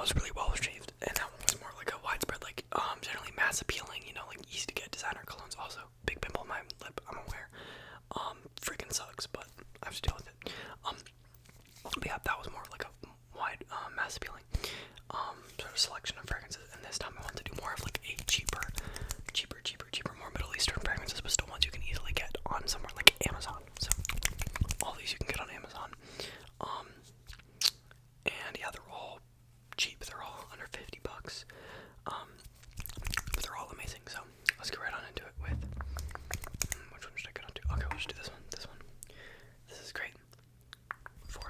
was really well received, and that one was more like a widespread, like generally mass appealing, you know, like easy to get designer colognes. Also, big pimple on my lip, I'm aware. Freaking sucks, but I have to deal with it. But yeah, that was more like a wide mass appealing sort of selection of fragrances, and this time I wanted to do more of like a cheaper, more Middle Eastern fragrances, but still ones you can easily get on somewhere like Amazon. So all these you can get on Amazon. And yeah, they're all cheap. They're all under $50. But they're all amazing. So let's get right on into it with which one should I get onto? Okay, we'll just do this one. This is great for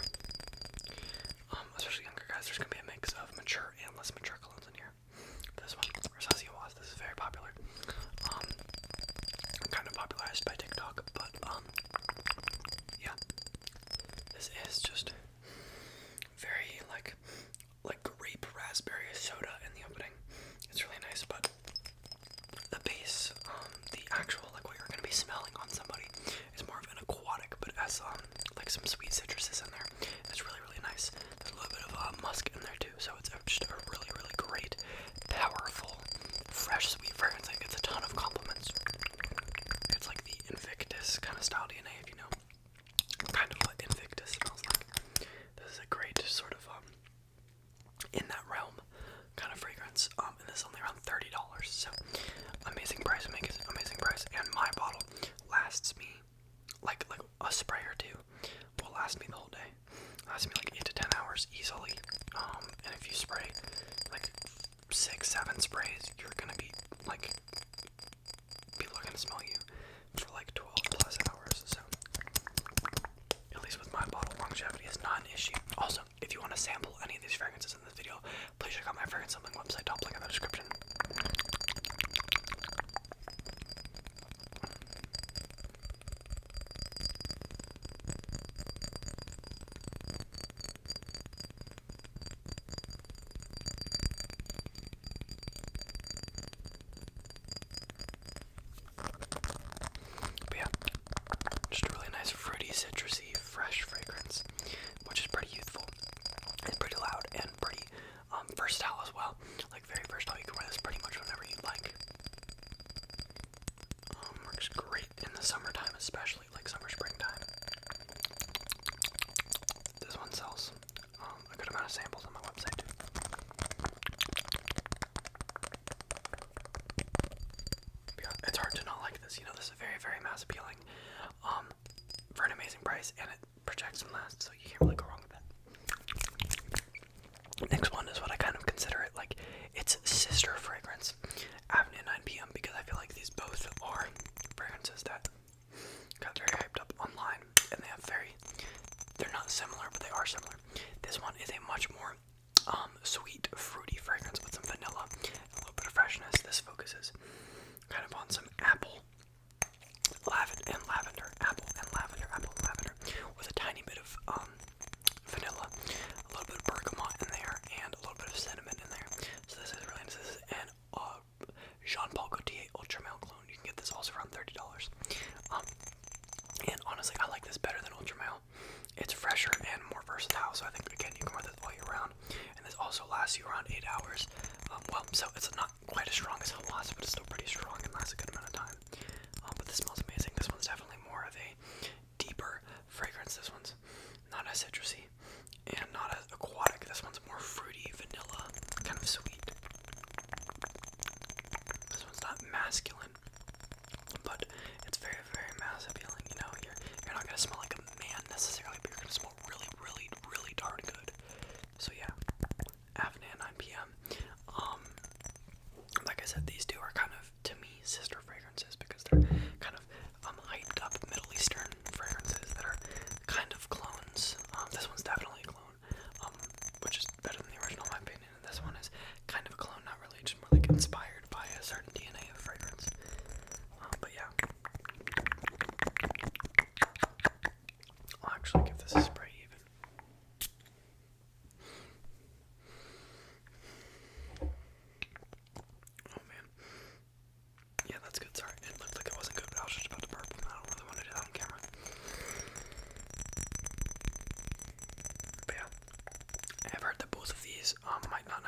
especially younger guys. There's gonna be a mix of mature and less mature colognes in here. This one, Rasasi Hawas. This is very popular. Kind of popularized by TikTok, but yeah, this is just very like grape raspberry soda in the opening. It's really nice, but the base, the actual like what you're gonna be smelling on somebody is more of an aquatic, but it has like some sweet citruses in there. It's really nice. There's a little bit of musk in there too, so it's just a really great, powerful, fresh, sweet fragrance. It gets a ton of compliments. It's like the Invictus kind of style DNA, if you know kind of what Invictus smells like. This is a great sort of in that realm kind of fragrance, and this is only around $30, so amazing price. Amazing price, and my bottle lasts me like a spray or two will last me the whole day. Lasts me like 8 to 10 hours easily. And if you spray like 6-7 sprays, you're gonna be like, people are gonna smell you for like 12 plus hours. So at least with my bottle, longevity is not an issue. Also, if you want to sample any of these fragrances in this video, please check out my fragrance sampling website, top link in the description. But yeah, just a really nice fruity, citrusy, fresh fragrance, which is pretty youthful. It's pretty loud and pretty versatile as well. Like very versatile. You can wear this pretty much whenever you like. Works great in the summertime, especially like springtime. This one sells a good amount of samples on my website too. But yeah, it's hard to not like this. You know, this is very mass appealing. For an amazing price, and it projects and lasts, so you can't really go wrong with that. Next one is what I kind of consider it like its sister fragrance, Avenue 9 PM, because I feel like these both are fragrances that got very hyped up online, and they're not similar, but they are similar. This one is a much more sweet, fruity fragrance with some vanilla and a little bit of freshness. This focuses kind of on some apple, lavender, with a tiny bit of vanilla, a little bit of bergamot in there, and a little bit of cinnamon in there. So this is really nice. This is an Jean Paul Gaultier Ultra Male cologne. You can get this also around $30. And honestly, I like this better than Ultra Male. It's fresher and more versatile, so I think again you can wear this all year round. And this also lasts you around 8 hours. Well, so it's not quite as strong as Hawas, but it's still pretty strong and lasts a good amount of time. But this smells amazing. This one's definitely more of a deeper fragrance. This one's not as citrusy and not as aquatic. This one's more fruity, vanilla, kind of sweet. This one's not masculine, but it's very mass appealing. You know, you're not gonna smell like a man necessarily, but you're gonna smell really darn good. So yeah, Avenue 9 PM. Like I said, these two are kind of, to me, sister fragrances because they're kind of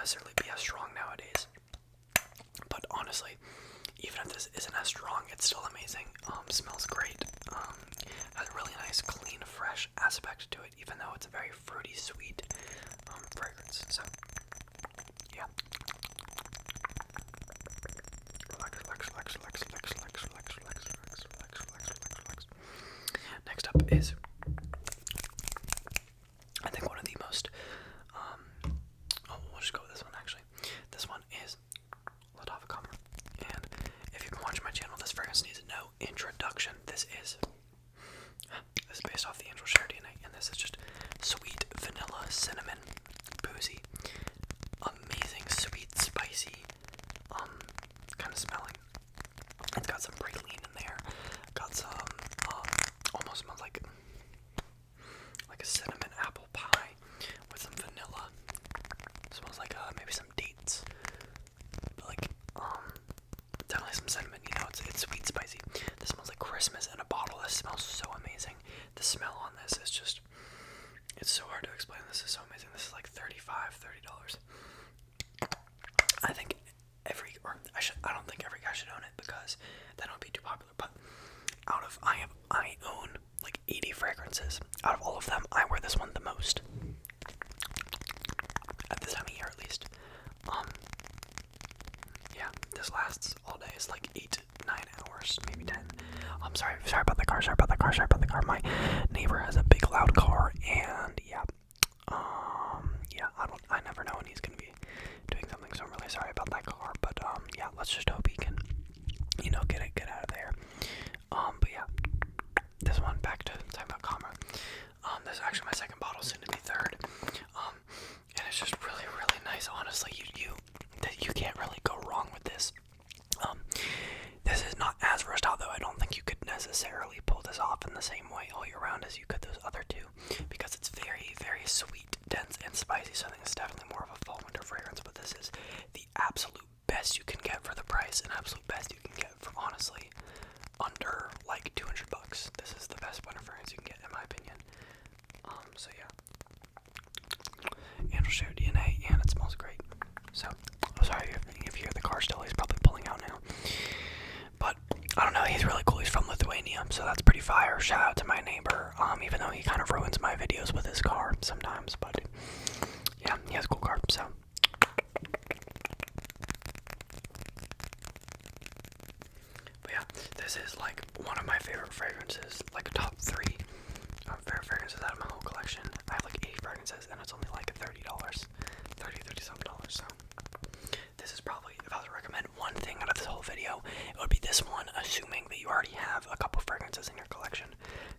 necessarily be as strong nowadays. But honestly, even if this isn't as strong, it's still amazing. Smells great. Has a really nice, clean, fresh aspect to it, even though it's a very fruity, sweet fragrance. So, yeah. Relax. Next up is, I think, one of the most, we'll just go with this one actually. This one is Lattafa Khamrah. And if you've been watching my channel, this fragrance needs no introduction. This is based off the Angel Share DNA, and this is just sweet vanilla, cinnamon, boozy, amazing, sweet, spicy, kind of smelling. It's got some praline in there. Got some, almost smells like a cinnamon apple pie with some vanilla. It smells like maybe some dates, but like definitely some cinnamon. You know, it's sweet, spicy. This smells like Christmas in a bottle. This smells so amazing. The smell on this is just, it's so hard to explain. This is so amazing. This is like $30. I think I don't think every guy should own it, because then it would be too popular. But I own like 80 fragrances. Out of all of them, I wear this one the most. At this time of year, at least. Yeah, this lasts all day. It's like 8 to 9 hours, maybe 10. I'm sorry about the car. My neighbor has a big loud car, and yeah. I never know when he's gonna be doing something, so I'm really sorry about that car. But yeah, let's just hope he can, get out of there. But yeah, this one, back to talking about Khamrah. This is actually my second bottle, soon to be third. And it's just really, really nice. Honestly, you can't really go wrong with this. This is not as versatile, though. I don't think you could necessarily pull this off in the same way all year round as you could those other two, because it's very, very sweet, dense, and spicy. So I think it's definitely more of a fall winter fragrance. But this is the absolute best you can get for the price, and absolute best you can get for, honestly, under like $200. This is the best winter fragrance you can get, in my opinion. So yeah, Angel Share DNA, and it smells great. So I'm sorry if you hear the car still. He's probably pulling out now. But I don't know, he's really cool. He's from Lithuania, so that's pretty fire. Shout out to my neighbor, even though he kind of ruins my videos with his car sometimes. But yeah, he has a cool car, so. But yeah, this is like one of my favorite fragrances, like top 3 favorite fragrances out of my whole collection. I have like 80 fragrances, and it's only like $30, $30-something. So this is probably, if I was to recommend one thing out of this whole video, it would be this one, assuming that you already have a couple fragrances in your collection,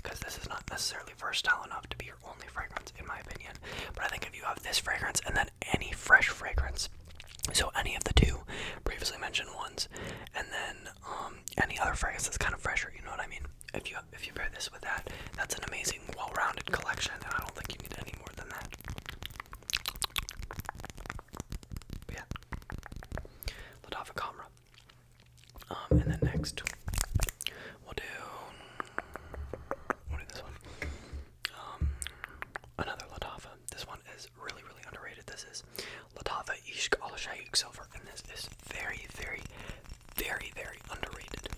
because this is not necessarily versatile enough to be your only fragrance, in my opinion. But I think if you have this fragrance and then any fresh fragrance, so any of the 2 previously mentioned ones, and then any other fragrance that's kind of fresher, you know what I mean? If you pair this with that, that's an amazing, well-rounded collection, and I don't think you need any more than that. But yeah, Lattafa Khamrah. And then next, we'll do this one. Another Lattafa. This one is really, really underrated. This is Lattafa Ishq al Shuyukh Silver, and this is very, very, very, very underrated.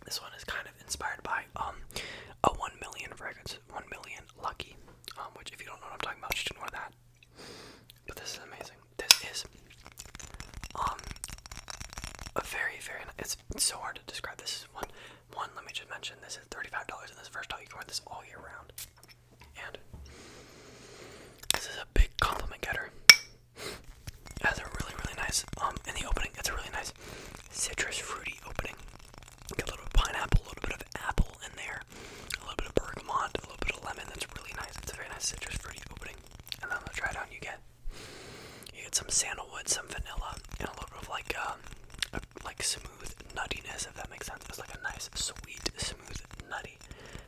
This one is kind of inspired by a 1 million fragrance, 1 million Lucky, which, if you don't know what I'm talking about, just ignore that. But this is amazing. This is a very, very, it's so hard to describe. This is one, let me just mention, this is $35, and this is versatile. You can wear this all year round. And this is a big compliment getter. It has a really, really nice, in the opening, it's a really nice citrus fruity opening. Get a little bit of pineapple, a little bit of apple in there, a little bit of bergamot, a little bit of lemon. That's really nice. It's a very nice citrus fruity opening. And then on the dry down, you get some sandalwood, some vanilla, and a little bit of like smooth nuttiness, if that makes sense. It's like a nice, sweet, smooth, nutty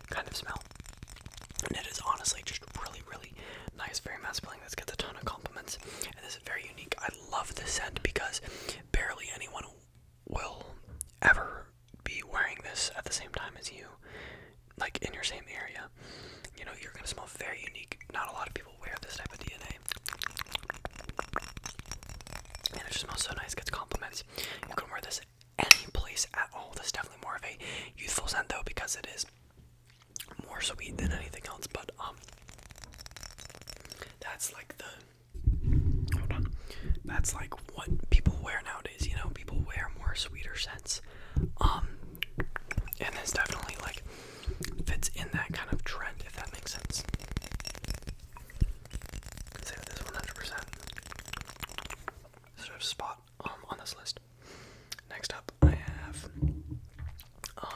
kind of smell. And it is honestly just really, really nice, very masculine. This gets a ton of compliments, and this is very unique. I love this scent because barely anyone will ever be wearing this at the same time as you, like in your same area. You know, you're gonna smell very unique. Not a lot of people wear this type of DNA. just smells so nice, gets compliments. You can wear this any place at all. This is definitely more of a youthful scent though, because it is more sweet than anything else. But that's like that's like what people wear nowadays. You know, people wear more sweeter scents. And this definitely like fits in that kind of trend, if that makes sense. Say with this 100% sort of spot on this list. Next up, I have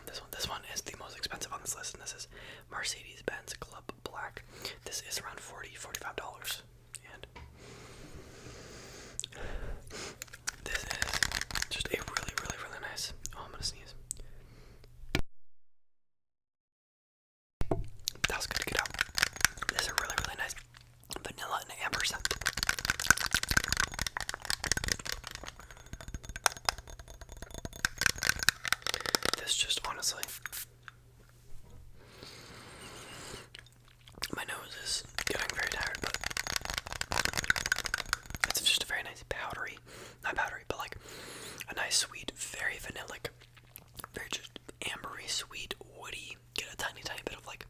this one. This one is the most expensive on this list, and this is Mercedes-Benz Club Black. This is around $45. And this is just a really, really, really nice. Oh, I'm gonna sneeze. That was good to get out. This is a really, really nice vanilla and amber scent. This just honestly, my nose is getting very tired, but it's just a very nice powdery, not powdery, but like a nice sweet, very vanillic, very just ambery, sweet, woody, get a tiny, tiny bit of like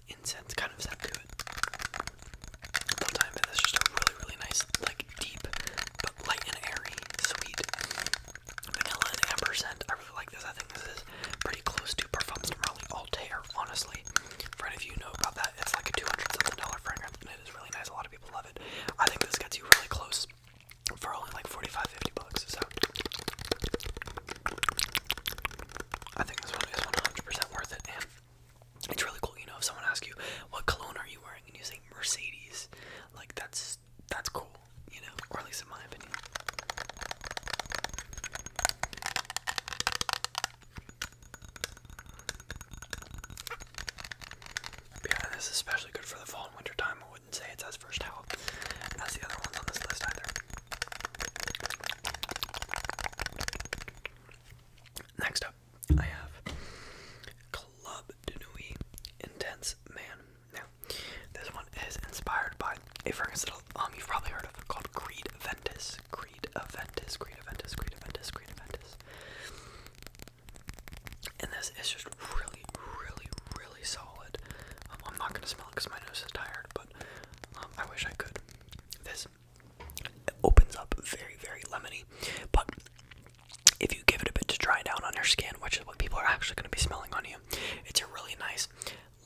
incense kind of scent to it. The whole time, but it's just a really, really nice, like deep, but light and airy, sweet vanilla and amber scent. I really like this. I think this is pretty close to Parfums de Marly Altair, honestly. For any of you who know about that, it's like a $200-something fragrance, and it is really nice. A lot of people love it. I think this gets you really close for only like $45-50. So I think this one is 100% worth it, and it's really cool. You know, if someone asks you what cologne are you wearing, and you say Mercedes, like that's cool. You know, or at least in my opinion. But yeah, this is especially good for the fall and winter time. I wouldn't say it's as versatile as the other ones on this list either. Next up, I have Club de Nuit Intense Man. Now, this one is inspired by a fragrance that you've probably heard of called Creed Aventus. Creed Aventus, Creed Aventus, Creed Aventus, Creed Aventus. And this is just really, really, really solid. I'm not going to smell it because my nose is tired, but I wish I could. This opens up very, very lemony, but if you give it a bit to dry down on your skin, which is what people are actually going to be smelling on you, it's a really nice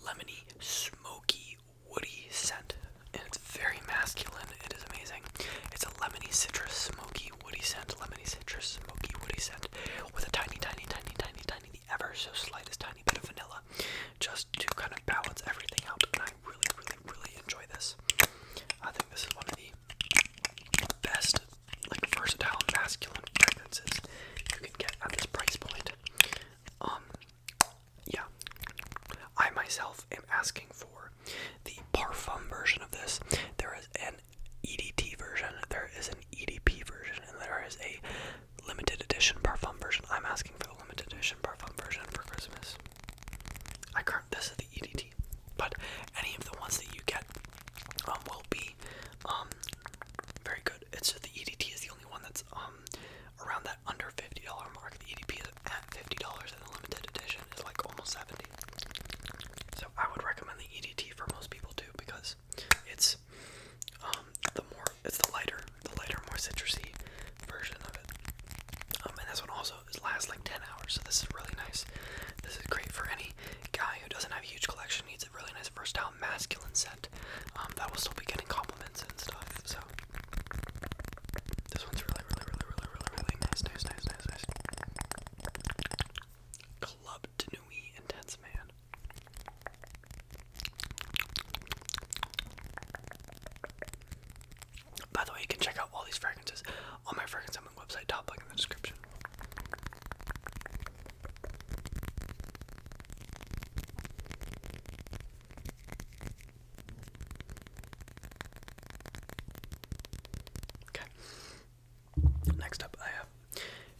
lemony, smoky, woody scent, and it's very masculine. It is amazing. It's a lemony, citrus, smoky, woody scent, lemony, citrus, smoky, woody scent, with a tiny, tiny, tiny, tiny, tiny, the ever so slightest tiny bit of vanilla, just to kind of balance everything out, and I really, really, really enjoy this. I think this is one of the best, like, versatile, masculine fragrances you can get at this price point. Yeah. I myself am asking for the parfum version of this. There is an EDT version, there is an EDP version, and there is a limited edition parfum version. I'm asking for the limited edition parfum version for Christmas. This is the EDT, but any of the ones that you get will be very good. It's just the EDT is the only one that's around that under $50 mark. The EDP is at $50, and the limited edition is like almost $70. So I would recommend the EDT for most people too, because it's the lighter, more citrusy version of it. And this one also lasts like 10 hours, so this is really nice. This is great for any guy who doesn't have a huge collection, needs a really nice, versatile, masculine scent that will still be getting compliments and stuff. So this one's really, really, really, really, really, really nice. Club de Nuit Intense Man. By the way, you can check out all these fragrances on my Fragrance Summit website, top link in the description. Okay. Next up, I have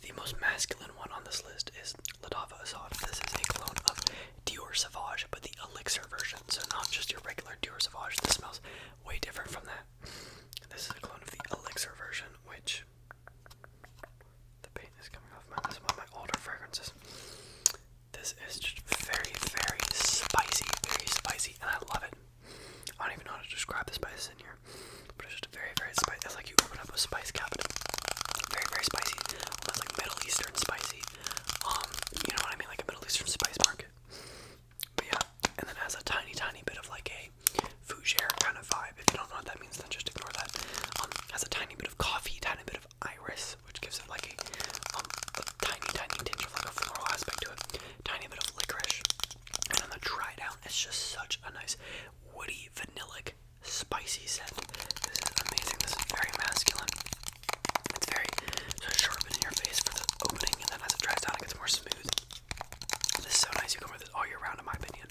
the most masculine one on this list is Lattafa Asad. This is a clone of Dior Sauvage, but the elixir version, so not just your regular Dior Sauvage. This smells way different from that. This nice woody, vanillic, spicy scent. This is amazing. This is very masculine. It's very sort of sharp in your face for the opening, and then as it dries down, it gets more smooth. This is so nice. You can wear this all year round, in my opinion.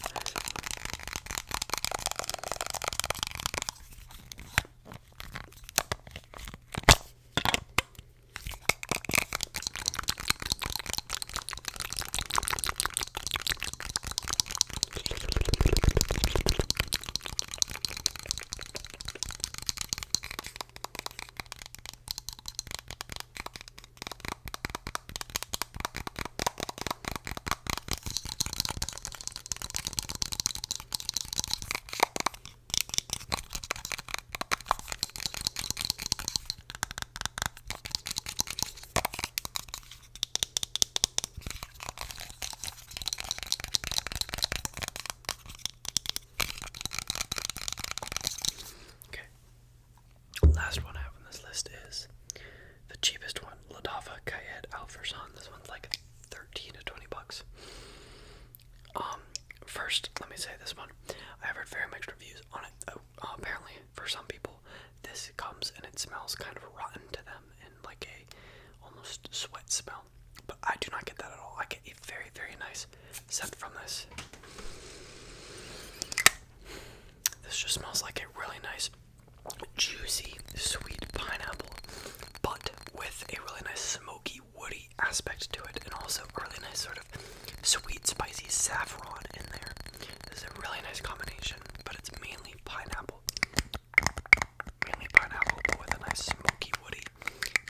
Last one I have on this list is the cheapest one, Lattafa Qaed Fursan. This one's like 13 to 20 bucks. First, let me say this one. I have heard very mixed reviews on it. Apparently, for some people, this comes and it smells kind of rotten to them in like a almost sweat smell. But I do not get that at all. I get a very, very nice scent from this. This just smells like a really nice, juicy, sweet pineapple, but with a really nice smoky, woody aspect to it, and also a really nice sort of sweet, spicy saffron in there. This is a really nice combination, but it's mainly pineapple. Mainly pineapple, but with a nice smoky, woody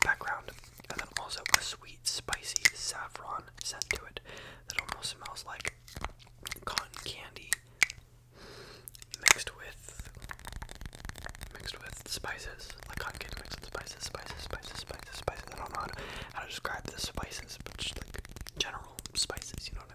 background, and then also a sweet, spicy saffron scent to it that almost smells like cotton candy mixed with spices, like cotton candy mixed with spices. I don't know how to describe the spices, but just like general spices, you know what I mean?